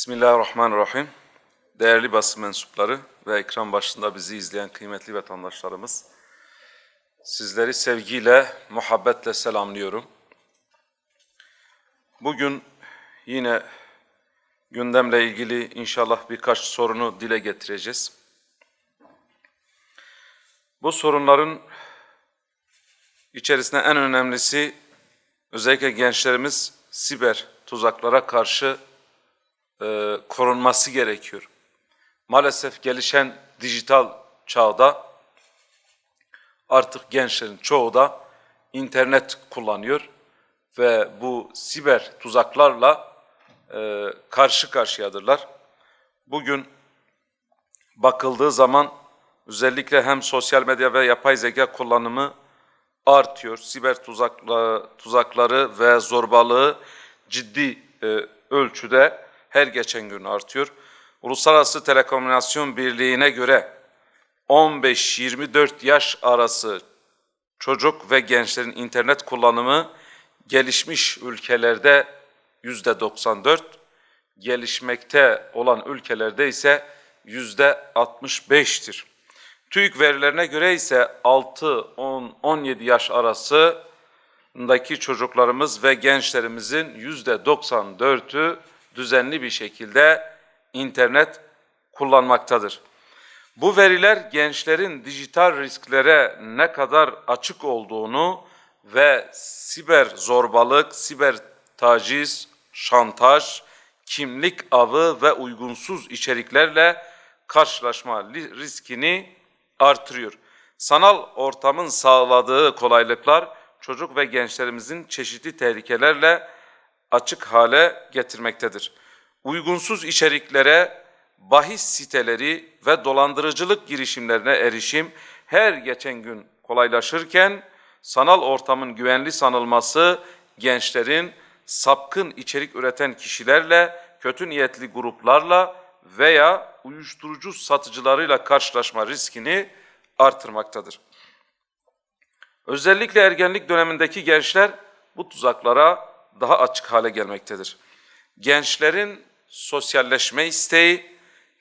Bismillahirrahmanirrahim. Değerli basın mensupları ve ekran başında bizi izleyen kıymetli vatandaşlarımız, sizleri sevgiyle, muhabbetle selamlıyorum. Bugün yine gündemle ilgili inşallah birkaç sorunu dile getireceğiz. Bu sorunların içerisinde en önemlisi özellikle gençlerimiz siber tuzaklara karşı korunması gerekiyor. Maalesef gelişen dijital çağda artık gençlerin çoğu da internet kullanıyor ve bu siber tuzaklarla karşı karşıyadırlar. Bugün bakıldığı zaman özellikle hem sosyal medya ve yapay zeka kullanımı artıyor. Siber tuzakları ve zorbalığı ciddi ölçüde her geçen gün artıyor. Uluslararası Telekomünikasyon Birliği'ne göre 15-24 yaş arası çocuk ve gençlerin internet kullanımı gelişmiş ülkelerde %94, gelişmekte olan ülkelerde ise %65'tir. TÜİK verilerine göre ise 6-17 yaş arasındaki çocuklarımız ve gençlerimizin %94'ü düzenli bir şekilde internet kullanmaktadır. Bu veriler gençlerin dijital risklere ne kadar açık olduğunu ve siber zorbalık, siber taciz, şantaj, kimlik avı ve uygunsuz içeriklerle karşılaşma riskini artırıyor. Sanal ortamın sağladığı kolaylıklar çocuk ve gençlerimizin çeşitli tehlikelerle açık hale getirmektedir. Uygunsuz içeriklere, bahis siteleri ve dolandırıcılık girişimlerine erişim her geçen gün kolaylaşırken sanal ortamın güvenli sanılması gençlerin sapkın içerik üreten kişilerle, kötü niyetli gruplarla veya uyuşturucu satıcılarıyla karşılaşma riskini artırmaktadır. Özellikle ergenlik dönemindeki gençler bu tuzaklara daha açık hale gelmektedir. Gençlerin sosyalleşme isteği,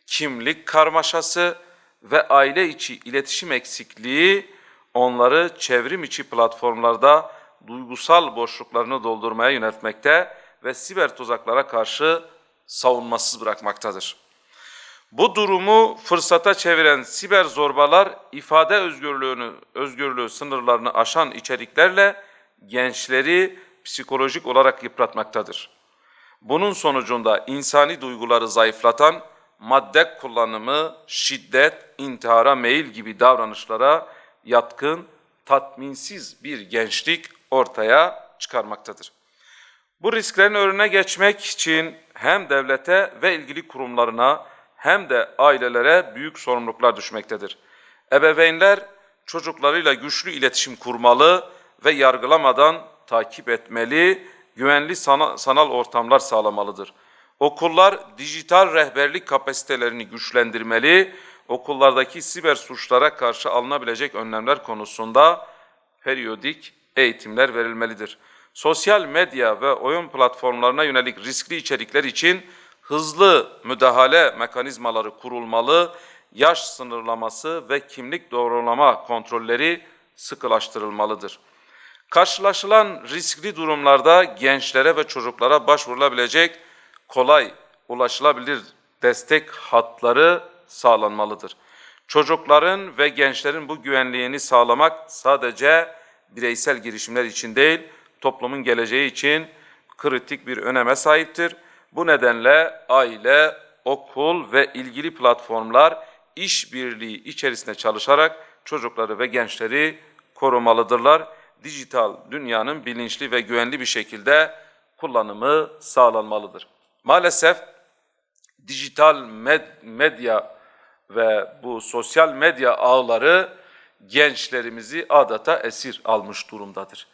kimlik karmaşası ve aile içi iletişim eksikliği onları çevrim içi platformlarda duygusal boşluklarını doldurmaya yöneltmekte ve siber tuzaklara karşı savunmasız bırakmaktadır. Bu durumu fırsata çeviren siber zorbalar ifade özgürlüğü sınırlarını aşan içeriklerle gençleri psikolojik olarak yıpratmaktadır. Bunun sonucunda insani duyguları zayıflatan madde kullanımı, şiddet, intihara meyil gibi davranışlara yatkın, tatminsiz bir gençlik ortaya çıkarmaktadır. Bu risklerin önüne geçmek için hem devlete ve ilgili kurumlarına hem de ailelere büyük sorumluluklar düşmektedir. Ebeveynler çocuklarıyla güçlü iletişim kurmalı ve yargılamadan takip etmeli, güvenli sanal ortamlar sağlamalıdır. Okullar dijital rehberlik kapasitelerini güçlendirmeli, okullardaki siber suçlara karşı alınabilecek önlemler konusunda periyodik eğitimler verilmelidir. Sosyal medya ve oyun platformlarına yönelik riskli içerikler için hızlı müdahale mekanizmaları kurulmalı, yaş sınırlaması ve kimlik doğrulama kontrolleri sıkılaştırılmalıdır. Karşılaşılan riskli durumlarda gençlere ve çocuklara başvurulabilecek kolay ulaşılabilir destek hatları sağlanmalıdır. Çocukların ve gençlerin bu güvenliğini sağlamak sadece bireysel girişimler için değil, toplumun geleceği için kritik bir öneme sahiptir. Bu nedenle aile, okul ve ilgili platformlar işbirliği içerisinde çalışarak çocukları ve gençleri korumalıdırlar. Dijital dünyanın bilinçli ve güvenli bir şekilde kullanımı sağlanmalıdır. Maalesef dijital medya ve bu sosyal medya ağları gençlerimizi adeta esir almış durumdadır.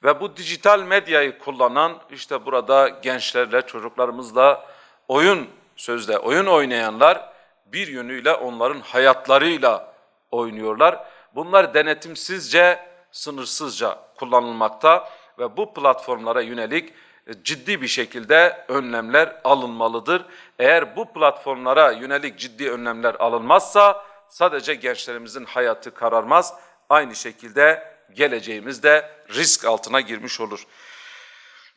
Ve bu dijital medyayı kullanan işte burada gençlerle, çocuklarımızla oyun oynayanlar bir yönüyle onların hayatlarıyla oynuyorlar. Bunlar denetimsizce, sınırsızca kullanılmakta ve bu platformlara yönelik ciddi bir şekilde önlemler alınmalıdır. Eğer bu platformlara yönelik ciddi önlemler alınmazsa sadece gençlerimizin hayatı kararmaz, aynı şekilde geleceğimiz de risk altına girmiş olur.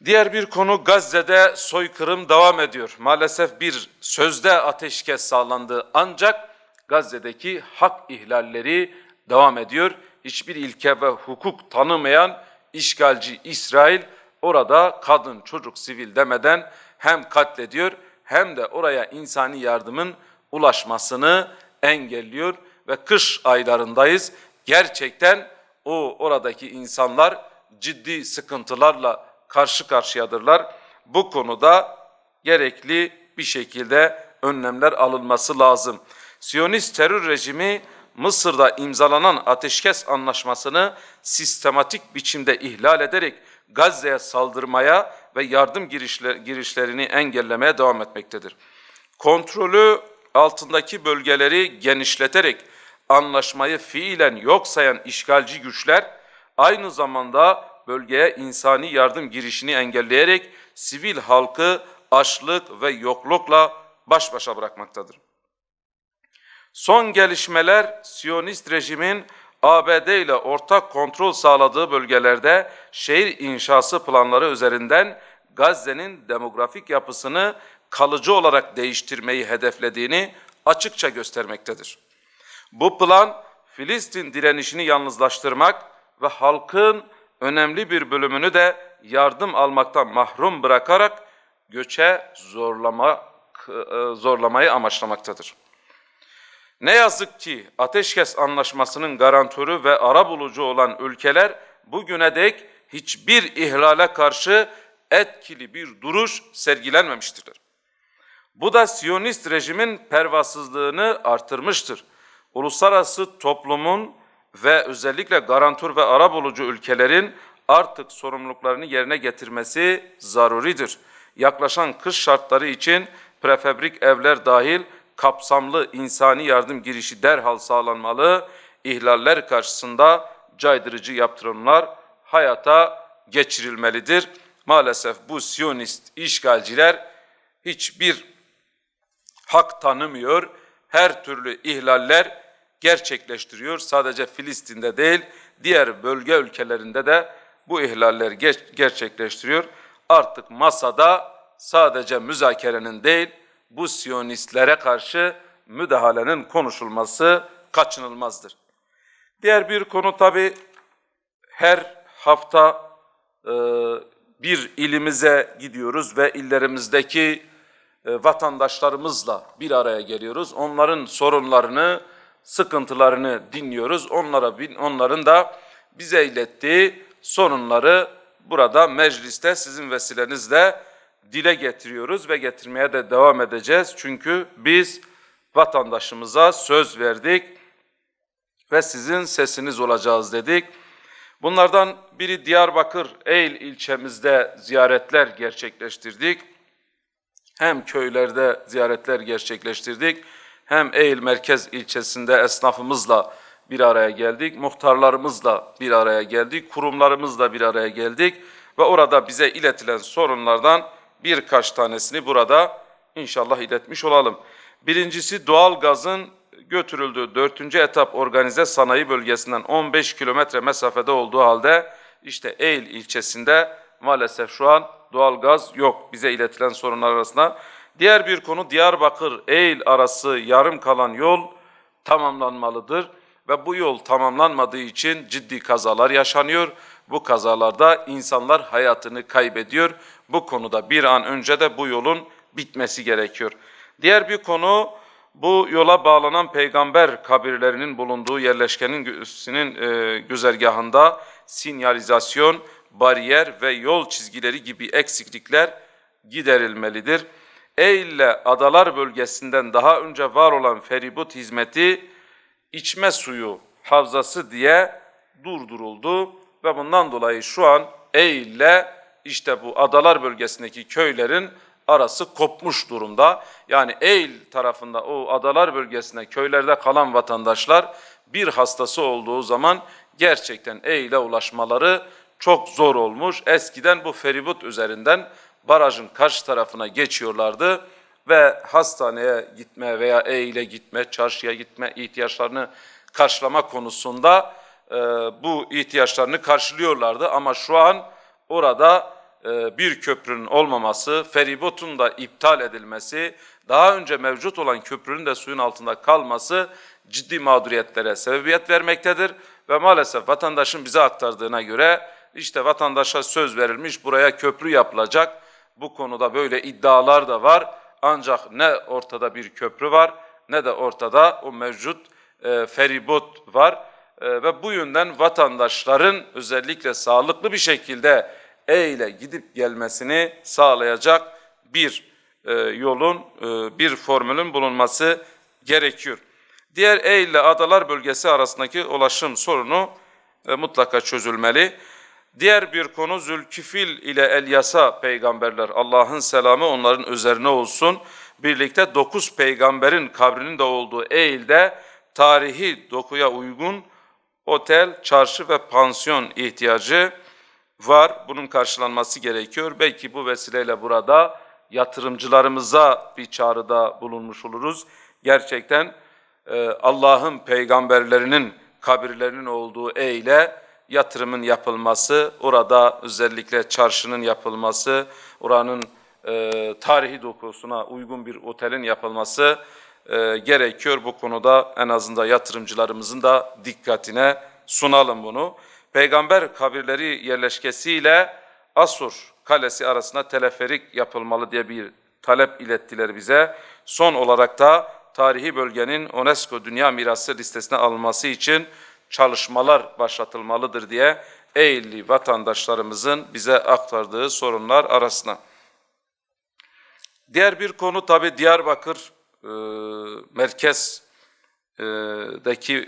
Diğer bir konu, Gazze'de soykırım devam ediyor. Maalesef bir sözde ateşkes sağlandı ancak Gazze'deki hak ihlalleri devam ediyor. Hiçbir ilke ve hukuk tanımayan işgalci İsrail orada kadın, çocuk, sivil demeden hem katlediyor hem de oraya insani yardımın ulaşmasını engelliyor ve kış aylarındayız. Gerçekten oradaki insanlar ciddi sıkıntılarla karşı karşıyadırlar. Bu konuda gerekli bir şekilde önlemler alınması lazım. Siyonist terör rejimi Mısır'da imzalanan ateşkes anlaşmasını sistematik biçimde ihlal ederek Gazze'ye saldırmaya ve yardım girişlerini engellemeye devam etmektedir. Kontrolü altındaki bölgeleri genişleterek anlaşmayı fiilen yok sayan işgalci güçler aynı zamanda bölgeye insani yardım girişini engelleyerek sivil halkı açlık ve yoklukla baş başa bırakmaktadır. Son gelişmeler Siyonist rejimin ABD ile ortak kontrol sağladığı bölgelerde şehir inşası planları üzerinden Gazze'nin demografik yapısını kalıcı olarak değiştirmeyi hedeflediğini açıkça göstermektedir. Bu plan Filistin direnişini yalnızlaştırmak ve halkın önemli bir bölümünü de yardım almaktan mahrum bırakarak göçe zorlamayı amaçlamaktadır. Ne yazık ki ateşkes anlaşmasının garantörü ve arabulucu olan ülkeler bugüne dek hiçbir ihlale karşı etkili bir duruş sergilenmemiştirler. Bu da Siyonist rejimin pervasızlığını artırmıştır. Uluslararası toplumun ve özellikle garantör ve arabulucu ülkelerin artık sorumluluklarını yerine getirmesi zaruridir. Yaklaşan kış şartları için prefabrik evler dahil kapsamlı insani yardım girişi derhal sağlanmalı, ihlaller karşısında caydırıcı yaptırımlar hayata geçirilmelidir. Maalesef bu Siyonist işgalciler hiçbir hak tanımıyor, her türlü ihlaller gerçekleştiriyor. Sadece Filistin'de değil, diğer bölge ülkelerinde de bu ihlaller gerçekleştiriyor. Artık masada sadece müzakerenin değil, bu Siyonistlere karşı müdahalenin konuşulması kaçınılmazdır. Diğer bir konu tabii her hafta bir ilimize gidiyoruz ve illerimizdeki vatandaşlarımızla bir araya geliyoruz. Onların sorunlarını, sıkıntılarını dinliyoruz. Onların da bize ilettiği sorunları burada mecliste sizin vesilenizle dile getiriyoruz ve getirmeye de devam edeceğiz. Çünkü biz vatandaşımıza söz verdik ve sizin sesiniz olacağız dedik. Bunlardan biri Diyarbakır Eğil ilçemizde ziyaretler gerçekleştirdik. Hem köylerde ziyaretler gerçekleştirdik, hem Eğil Merkez ilçesinde esnafımızla bir araya geldik, muhtarlarımızla bir araya geldik, kurumlarımızla bir araya geldik ve orada bize iletilen sorunlardan birkaç tanesini burada inşallah iletmiş olalım. Birincisi, doğalgazın götürüldüğü 4. etap organize sanayi bölgesinden 15 kilometre mesafede olduğu halde işte Eğil ilçesinde maalesef şu an doğalgaz yok bize iletilen sorunlar arasında. Diğer bir konu, Diyarbakır-Eğil arası yarım kalan yol tamamlanmalıdır ve bu yol tamamlanmadığı için ciddi kazalar yaşanıyor. Bu kazalarda insanlar hayatını kaybediyor. Bu konuda bir an önce de bu yolun bitmesi gerekiyor. Diğer bir konu, bu yola bağlanan peygamber kabirlerinin bulunduğu yerleşkenin güzergahında sinyalizasyon, bariyer ve yol çizgileri gibi eksiklikler giderilmelidir. Eğil ile Adalar bölgesinden daha önce var olan feribot hizmeti içme suyu havzası diye durduruldu ve bundan dolayı şu an Eğil ile işte bu Adalar bölgesindeki köylerin arası kopmuş durumda. Yani Eğil tarafında o Adalar bölgesinde köylerde kalan vatandaşlar bir hastası olduğu zaman gerçekten Eğil'e ulaşmaları çok zor olmuş. Eskiden bu feribot üzerinden barajın karşı tarafına geçiyorlardı ve hastaneye gitme veya ile gitme, çarşıya gitme ihtiyaçlarını karşılama konusunda bu ihtiyaçlarını karşılıyorlardı. Ama şu an orada bir köprünün olmaması, feribotun da iptal edilmesi, daha önce mevcut olan köprünün de suyun altında kalması ciddi mağduriyetlere sebebiyet vermektedir. Ve maalesef vatandaşın bize aktardığına göre işte vatandaşa söz verilmiş, buraya köprü yapılacak. Bu konuda böyle iddialar da var. Ancak ne ortada bir köprü var ne de ortada o mevcut feribot var. Ve bu yönden vatandaşların özellikle sağlıklı bir şekilde ile gidip gelmesini sağlayacak bir yolun, bir formülün bulunması gerekiyor. Diğer ile adalar bölgesi arasındaki ulaşım sorunu mutlaka çözülmeli. Diğer bir konu Zülkifil ile Elyasa peygamberler, Allah'ın selamı onların üzerine olsun. Birlikte 9 peygamberin kabrinin de olduğu Eyl'de tarihi dokuya uygun otel, çarşı ve pansiyon ihtiyacı var. Bunun karşılanması gerekiyor. Belki bu vesileyle burada yatırımcılarımıza bir çağrıda bulunmuş oluruz. Gerçekten Allah'ın peygamberlerinin kabirlerinin olduğu Eyl'e yatırımın yapılması, orada özellikle çarşının yapılması, oranın tarihi dokusuna uygun bir otelin yapılması gerekiyor. Bu konuda en azından yatırımcılarımızın da dikkatine sunalım bunu. Peygamber kabirleri yerleşkesiyle Asur Kalesi arasında teleferik yapılmalı diye bir talep ilettiler bize. Son olarak da tarihi bölgenin UNESCO Dünya Mirası listesine alınması için çalışmalar başlatılmalıdır diye Eylül'lü vatandaşlarımızın bize aktardığı sorunlar arasında. Diğer bir konu tabii Diyarbakır merkezdeki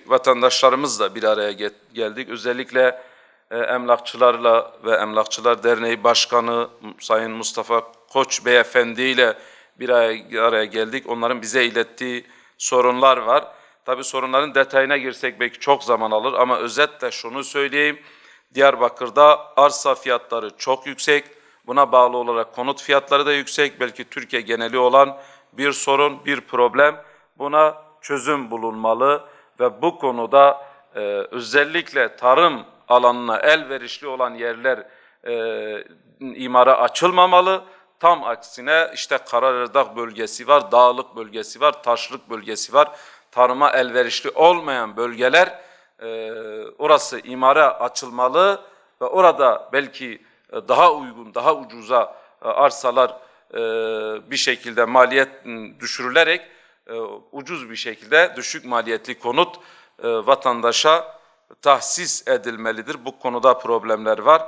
vatandaşlarımızla bir araya geldik. Özellikle emlakçılarla ve Emlakçılar Derneği Başkanı Sayın Mustafa Koç Beyefendi ile bir araya geldik. Onların bize ilettiği sorunlar var. Tabii sorunların detayına girsek belki çok zaman alır ama özetle şunu söyleyeyim. Diyarbakır'da arsa fiyatları çok yüksek. Buna bağlı olarak konut fiyatları da yüksek. Belki Türkiye geneli olan bir sorun, bir problem. Buna çözüm bulunmalı ve bu konuda özellikle tarım alanına elverişli olan yerler imara açılmamalı. Tam aksine işte Karaردağ bölgesi var, dağlık bölgesi var, taşlık bölgesi var. Tarıma elverişli olmayan bölgeler orası imara açılmalı ve orada belki daha uygun, daha ucuza arsalar bir şekilde maliyet düşürülerek ucuz bir şekilde düşük maliyetli konut vatandaşa tahsis edilmelidir. Bu konuda problemler var.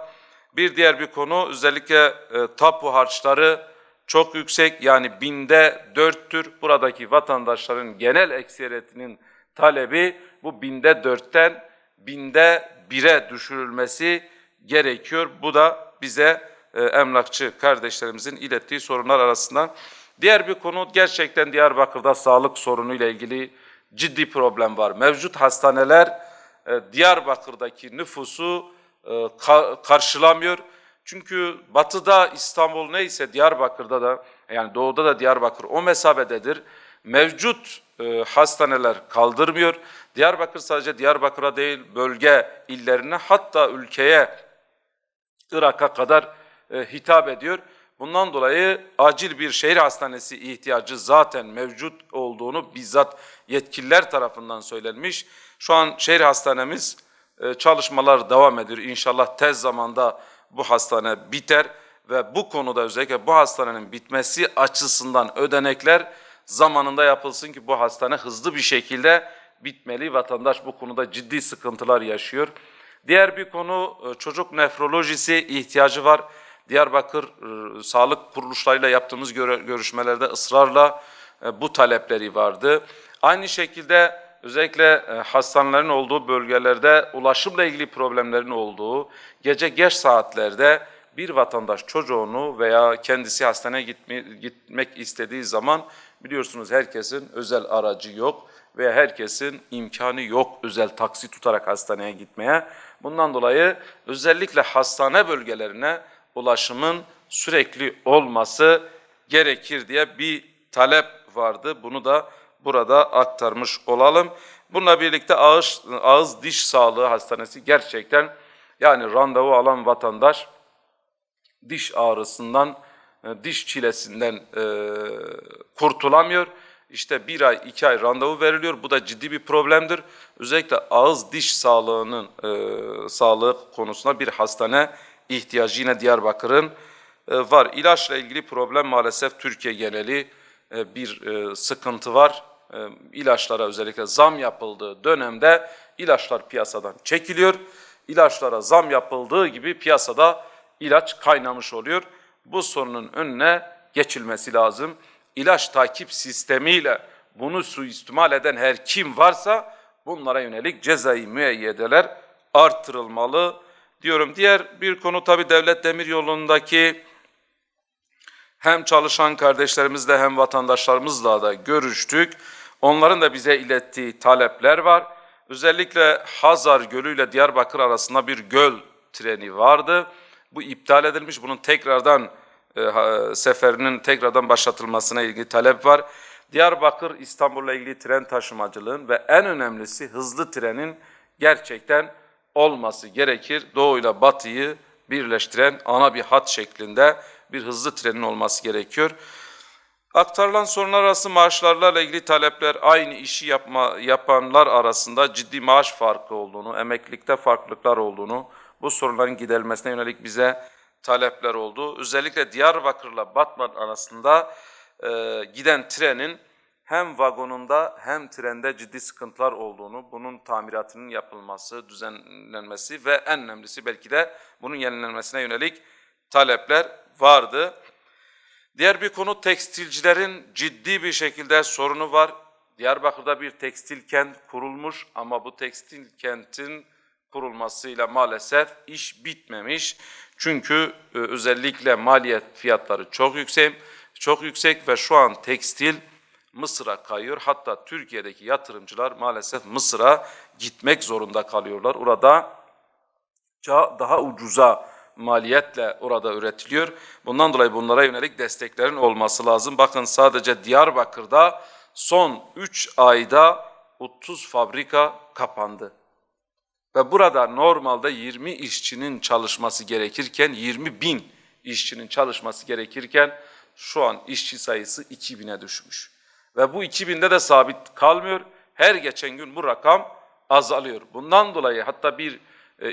Bir diğer bir konu özellikle tapu harçları çok yüksek, yani 4'tür. Buradaki vatandaşların genel ekseriyetinin talebi bu 4'ten 1'e düşürülmesi gerekiyor. Bu da bize emlakçı kardeşlerimizin ilettiği sorunlar arasında. Diğer bir konu gerçekten Diyarbakır'da sağlık sorunuyla ilgili ciddi problem var. Mevcut hastaneler Diyarbakır'daki nüfusu karşılamıyor. Çünkü batıda İstanbul neyse Diyarbakır'da da, yani doğuda da Diyarbakır o mesafededir. Mevcut hastaneler kaldırmıyor. Diyarbakır sadece Diyarbakır'a değil, bölge illerine, hatta ülkeye, Irak'a kadar hitap ediyor. Bundan dolayı acil bir şehir hastanesi ihtiyacı zaten mevcut olduğunu bizzat yetkililer tarafından söylenmiş. Şu an şehir hastanemiz çalışmalar devam ediyor. İnşallah tez zamanda bu hastane biter ve bu konuda özellikle bu hastanenin bitmesi açısından ödenekler zamanında yapılsın ki bu hastane hızlı bir şekilde bitmeli. Vatandaş bu konuda ciddi sıkıntılar yaşıyor. Diğer bir konu çocuk nefrolojisi ihtiyacı var. Diyarbakır sağlık kuruluşlarıyla yaptığımız görüşmelerde ısrarla bu talepleri vardı. Aynı şekilde özellikle hastanelerin olduğu bölgelerde ulaşımla ilgili problemlerin olduğu, gece geç saatlerde bir vatandaş çocuğunu veya kendisi hastaneye gitmek istediği zaman biliyorsunuz herkesin özel aracı yok ve herkesin imkanı yok özel taksi tutarak hastaneye gitmeye. Bundan dolayı özellikle hastane bölgelerine ulaşımın sürekli olması gerekir diye bir talep vardı. Bunu da burada aktarmış olalım. Bununla birlikte ağız diş sağlığı hastanesi gerçekten, yani randevu alan vatandaş diş ağrısından, diş çilesinden kurtulamıyor. İşte 1 ay, 2 ay randevu veriliyor. Bu da ciddi bir problemdir. Özellikle ağız diş sağlığının sağlığı konusunda bir hastane ihtiyacı yine Diyarbakır'ın var. İlaçla ilgili problem maalesef Türkiye geneli bir sıkıntı var. İlaçlara özellikle zam yapıldığı dönemde ilaçlar piyasadan çekiliyor. İlaçlara zam yapıldığı gibi piyasada ilaç kaynamış oluyor. Bu sorunun önüne geçilmesi lazım. İlaç takip sistemiyle bunu suistimal eden her kim varsa bunlara yönelik cezai müeyyideler artırılmalı diyorum. Diğer bir konu tabii Devlet Demiryolu'ndaki hem çalışan kardeşlerimizle hem vatandaşlarımızla da görüştük. Onların da bize ilettiği talepler var. Özellikle Hazar Gölü ile Diyarbakır arasında bir göl treni vardı. Bu iptal edilmiş. Bunun tekrardan seferinin tekrardan başlatılmasına ilgili talep var. Diyarbakır İstanbul'la ilgili tren taşımacılığın ve en önemlisi hızlı trenin gerçekten olması gerekir. Doğu ile Batı'yı birleştiren ana bir hat şeklinde bir hızlı trenin olması gerekiyor. Aktarılan sorunlar arası maaşlarla ilgili talepler, aynı işi yapanlar arasında ciddi maaş farkı olduğunu, emeklilikte farklılıklar olduğunu, bu sorunların giderilmesine yönelik bize talepler oldu. Özellikle Diyarbakır'la Batman arasında giden trenin hem vagonunda hem trende ciddi sıkıntılar olduğunu, bunun tamiratının yapılması, düzenlenmesi ve en önemlisi belki de bunun yenilenmesine yönelik talepler vardı. Diğer bir konu tekstilcilerin ciddi bir şekilde sorunu var. Diyarbakır'da bir tekstil kent kurulmuş ama bu tekstil kentin kurulmasıyla maalesef iş bitmemiş. Çünkü özellikle maliyet fiyatları çok yüksek ve şu an tekstil Mısır'a kayıyor. Hatta Türkiye'deki yatırımcılar maalesef Mısır'a gitmek zorunda kalıyorlar. Orada daha ucuza maliyetle orada üretiliyor. Bundan dolayı bunlara yönelik desteklerin olması lazım. Bakın sadece Diyarbakır'da son 3 ayda 30 fabrika kapandı. Ve burada normalde 20 işçinin çalışması gerekirken, 20.000 işçinin çalışması gerekirken şu an işçi sayısı 2.000'e düşmüş. Ve bu 2.000'de de sabit kalmıyor. Her geçen gün bu rakam azalıyor. Bundan dolayı hatta bir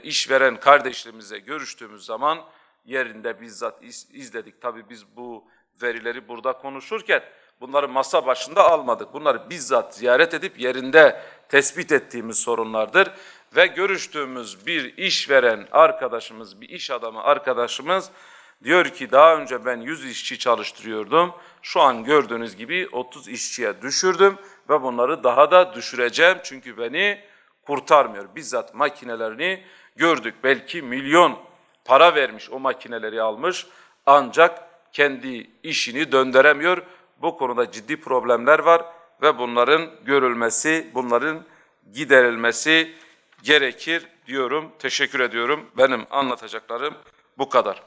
işveren kardeşlerimizle görüştüğümüz zaman yerinde bizzat izledik. Tabii biz bu verileri burada konuşurken bunları masa başında almadık. Bunları bizzat ziyaret edip yerinde tespit ettiğimiz sorunlardır. Ve görüştüğümüz bir işveren arkadaşımız, bir iş adamı arkadaşımız diyor ki daha önce ben 100 işçi çalıştırıyordum. Şu an gördüğünüz gibi 30 işçiye düşürdüm ve bunları daha da düşüreceğim çünkü beni kurtarmıyor. Bizzat makinelerini gördük. Belki milyon para vermiş, o makineleri almış ancak kendi işini döndüremiyor. Bu konuda ciddi problemler var ve bunların görülmesi, bunların giderilmesi gerekir diyorum. Teşekkür ediyorum. Benim anlatacaklarım bu kadar.